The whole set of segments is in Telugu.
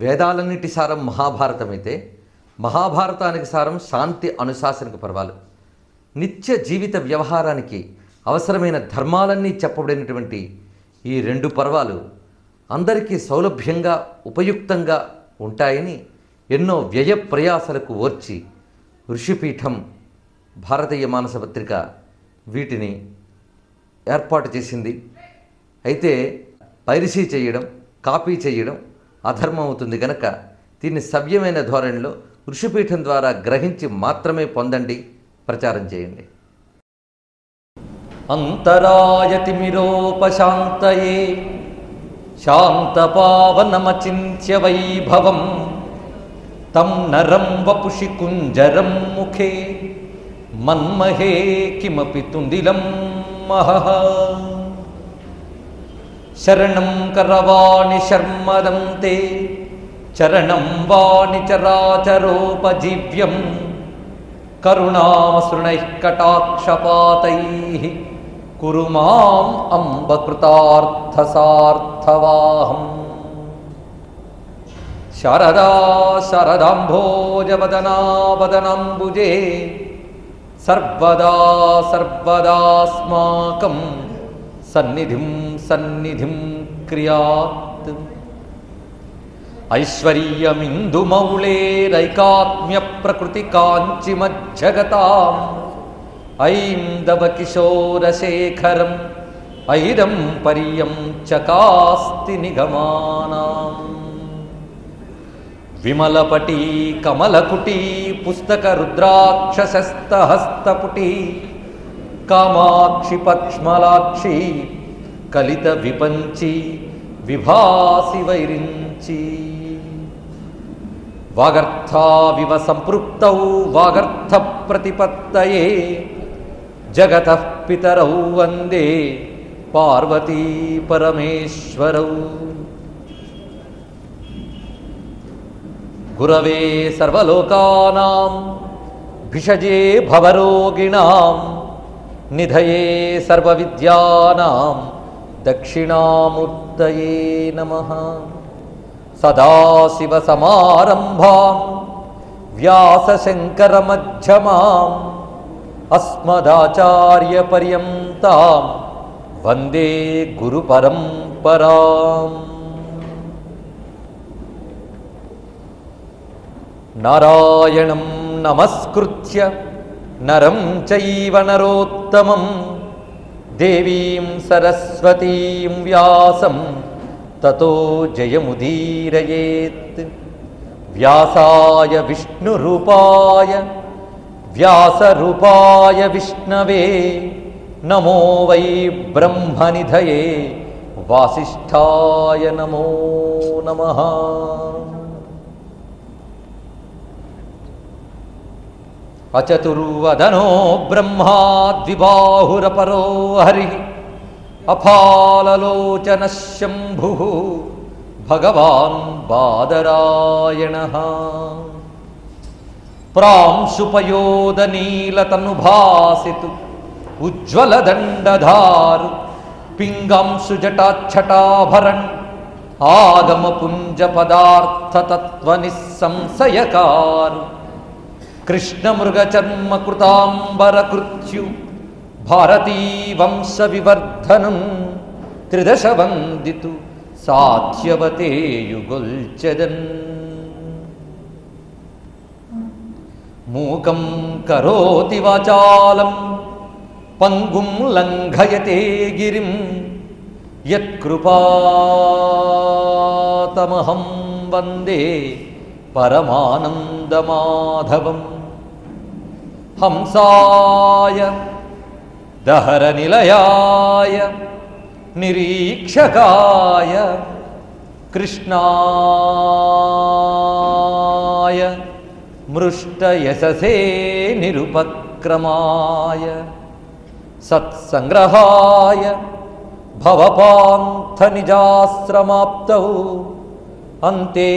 వేదాలన్నిటి సారం మహాభారతమైతే మహాభారతానికి సారం శాంతి అనుశాసనిక పర్వాలు. నిత్య జీవిత వ్యవహారానికి అవసరమైన ధర్మాలన్నీ చెప్పబడినటువంటి ఈ రెండు పర్వాలు అందరికీ సౌలభ్యంగా ఉపయుక్తంగా ఉంటాయని ఎన్నో వ్యయ ప్రయాసలకు ఓర్చి ఋషిపీఠం భారతీయ మానస పత్రిక వీటిని ఏర్పాటు చేసింది. అయితే పైరసీ చేయడం, కాపీ చేయడం అధర్మం అవుతుంది గనక దీన్ని సవ్యమైన ధోరణిలో ఋషిపీఠం ద్వారా గ్రహించి మాత్రమే పొందండి, ప్రచారం చేయండి. అంతరాయతిమిరోపశాంతయే శాంతపావనమచింత్య వైభవం తం నరం వపుషి కుంజరం ముఖే మన్మహే కిమపి తుందిలం మహః. శరణం కరవాణి శర్మదం తే చరణం వాణి చరాచరోపజీవ్యం కరుణాశృణైః కటాక్షపాతైః కురు మాం అంబ కృతార్థసార్థవాహం. శారదా శారదాంభోజవదనా వదనాంబుజే సర్వదా సర్వదాస్మాకం సన్నిధిం సన్నిధిం క్రియాత్. ఐశ్వర్యమిందుమౌళేరైకాత్మ్య ప్రకృతి కాంచిమజ్జగతాం ఐందవ కిశోరశేఖరం ఐరం పర్యం చకాస్తి నిగమానాం. విమలపటీ కమలకుటీ పుస్తక రుద్రాక్షసస్తహస్తపుటీ కామాక్షి పక్ష్మలాక్షి కలిత విపంచి విభాసి వైరించి. వాగర్థావివ సంపృక్తౌ వాగర్థ ప్రతిపత్తయే జగతః పితరౌ వందే పార్వతీ పరమేశ్వరౌ. గురవే సర్వలోకానాం భిషజే భవరోగిణాం నిధయే సర్వవిద్యానాం దక్షిణామూర్తయే నమః. సదాశివసమారంభాం వ్యాసశంకరమధ్యమాం అస్మదాచార్యపర్యంతాం వందే గురుపరంపరాం. నారాయణం నమస్కృత్య నరం చైవ నరోత్తమం దేవీం సరస్వతీం వ్యాసం తతో జయముదీరయేత్. వ్యాసాయ విష్ణురూపాయ వ్యాసరూపాయ విష్ణవే నమో వై బ్రహ్మనిధయే వాసిష్ఠాయ నమో నమః. అచతుర్వదనో బ్రహ్మా ద్విబాహురపరో హరి అఫాలలోచన శంభుః భగవాన్ బాదరాయణః. ప్రాంశుపయోదనీలతనుభాసితు ఉజ్వలదండధారు పింగాంశు జటాఛటాభరణ్ ఆగమపుంజ పదార్థతత్వనిస్సంశయకారు కృష్ణమృగచర్మకృతాంబరకృత్యు భారతీ వంశ వివర్ధనం త్రిదశ వందితు సాధ్యవతే యుగొల్చెదన్. మూకం కరోతి వాచాలం పంగుం లంఘయతే గిరిం యత్కృపాతమహం వందే పరమానందమాధవం. హంసాయ దహరనిలయాయ నిరీక్షకాయ కృష్ణాయ మృష్టయశసే నిరుపక్రమాయ సత్సంగ్రహాయ భవపాంథనిజాశ్రమాప్తౌ అంతే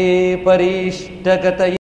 పరీష్టగతయే